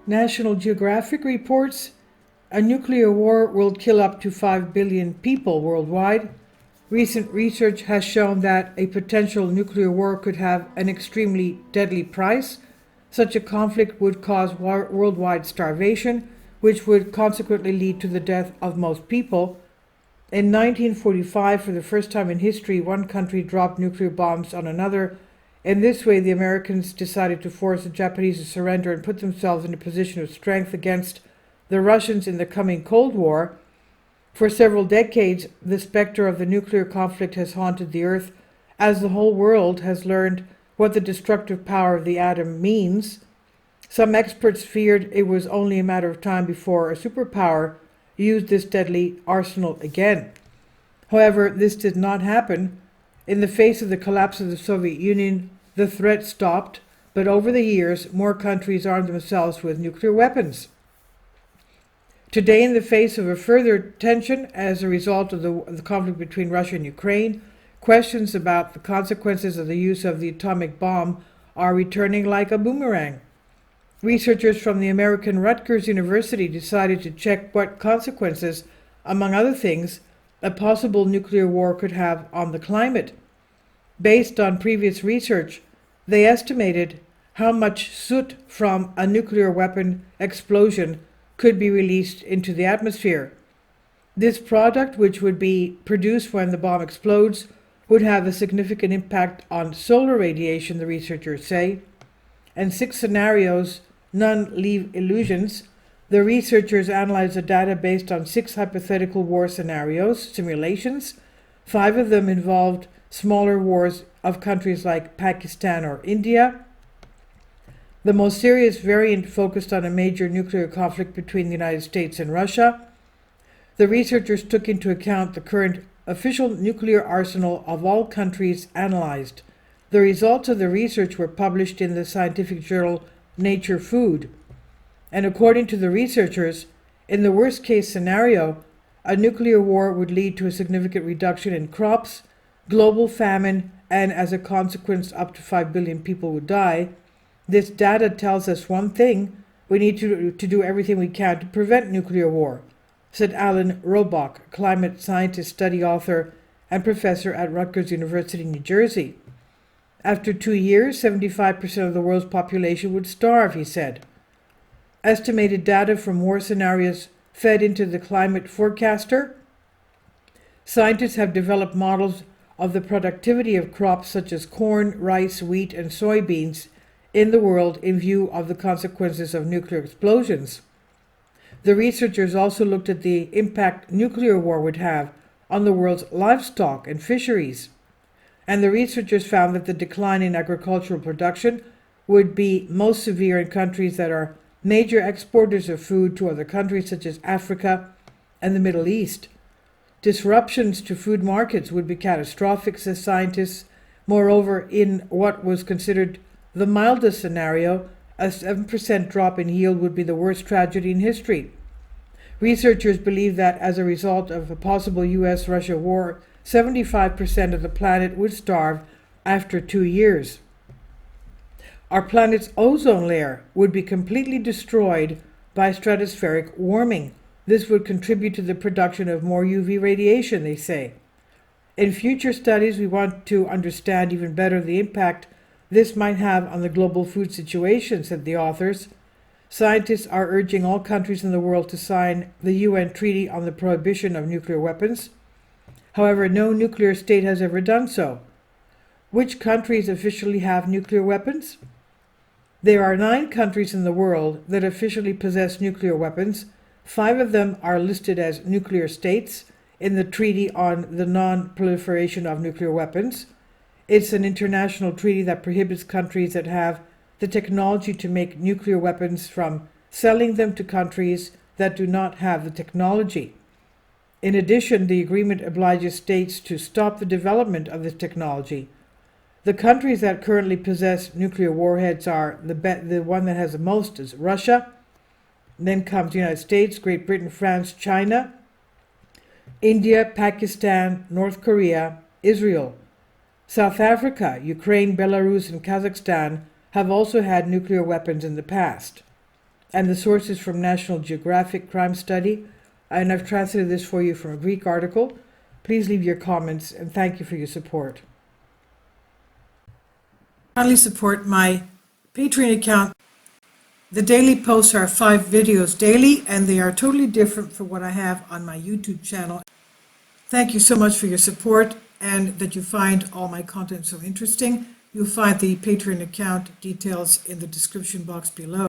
National Geographic reports a nuclear war will kill up to 5 billion people worldwide. Recent research has shown that a potential nuclear war could have an extremely deadly price. Such a conflict would cause worldwide starvation, which would consequently lead to the death of most people. In 1945, for the first time in history, one country dropped nuclear bombs on another. In this way, the Americans decided to force the Japanese to surrender and put themselves in a position of strength against the Russians in the coming Cold War. For several decades, the specter of the nuclear conflict has haunted the Earth, as the whole world has learned what the destructive power of the atom means. Some experts feared it was only a matter of time before a superpower used this deadly arsenal again. However, this did not happen. In the face of the collapse of the Soviet Union, the threat stopped, but over the years, more countries armed themselves with nuclear weapons. Today, in the face of a further tension as a result of the conflict between Russia and Ukraine, questions about the consequences of the use of the atomic bomb are returning like a boomerang. Researchers from the American Rutgers University decided to check what consequences, among other things, a possible nuclear war could have on the climate. Based on previous research, they estimated how much soot from a nuclear weapon explosion could be released into the atmosphere. This product, which would be produced when the bomb explodes, would have a significant impact on solar radiation, the researchers say. And 6 scenarios, none leave illusions. The researchers analyzed the data based on 6 hypothetical war scenarios, simulations. 5 of them involved smaller wars of countries like Pakistan or India. The most serious variant focused on a major nuclear conflict between the United States and Russia. The researchers took into account the current official nuclear arsenal of all countries analyzed. The results of the research were published in the scientific journal Nature Food. And according to the researchers, in the worst-case scenario, a nuclear war would lead to a significant reduction in crops, global famine, and as a consequence, up to 5 billion people would die. This data tells us one thing: we need to do everything we can to prevent nuclear war, said Alan Robach, climate scientist, study author, and professor at Rutgers University, New Jersey. After 2 years, 75% of the world's population would starve, he said. Estimated data from war scenarios fed into the climate forecaster. Scientists have developed models of the productivity of crops such as corn, rice, wheat, and soybeans in the world in view of the consequences of nuclear explosions. The researchers also looked at the impact nuclear war would have on the world's livestock and fisheries. And the researchers found that the decline in agricultural production would be most severe in countries that are major exporters of food to other countries such as Africa and the Middle East. Disruptions to food markets would be catastrophic, says scientists. Moreover, in what was considered the mildest scenario, a 7% drop in yield would be the worst tragedy in history. Researchers believe that as a result of a possible US-Russia war, 75% of the planet would starve after 2 years. Our planet's ozone layer would be completely destroyed by stratospheric warming. This would contribute to the production of more UV radiation, they say. In future studies, we want to understand even better the impact this might have on the global food situation, said the authors. Scientists are urging all countries in the world to sign the UN Treaty on the Prohibition of Nuclear Weapons. However, no nuclear state has ever done so. Which countries officially have nuclear weapons? There are 9 countries in the world that officially possess nuclear weapons. 5 of them are listed as nuclear states in the Treaty on the Non-Proliferation of Nuclear Weapons. It's an international treaty that prohibits countries that have the technology to make nuclear weapons from selling them to countries that do not have the technology. In addition, the agreement obliges states to stop the development of this technology. The countries that currently possess nuclear warheads are the one that has the most is Russia. Then comes the United States, Great Britain, France, China, India, Pakistan, North Korea, Israel. South Africa, Ukraine, Belarus, and Kazakhstan have also had nuclear weapons in the past. and the source is from National Geographic Crime Study, and I've translated this for you from a Greek article. Please leave your comments, and thank you for your support. Kindly support my Patreon account. The daily posts are 5 videos daily, and they are totally different from what I have on my YouTube channel. Thank you so much for your support and that you find all my content so interesting. You'll find the Patreon account details in the description box below.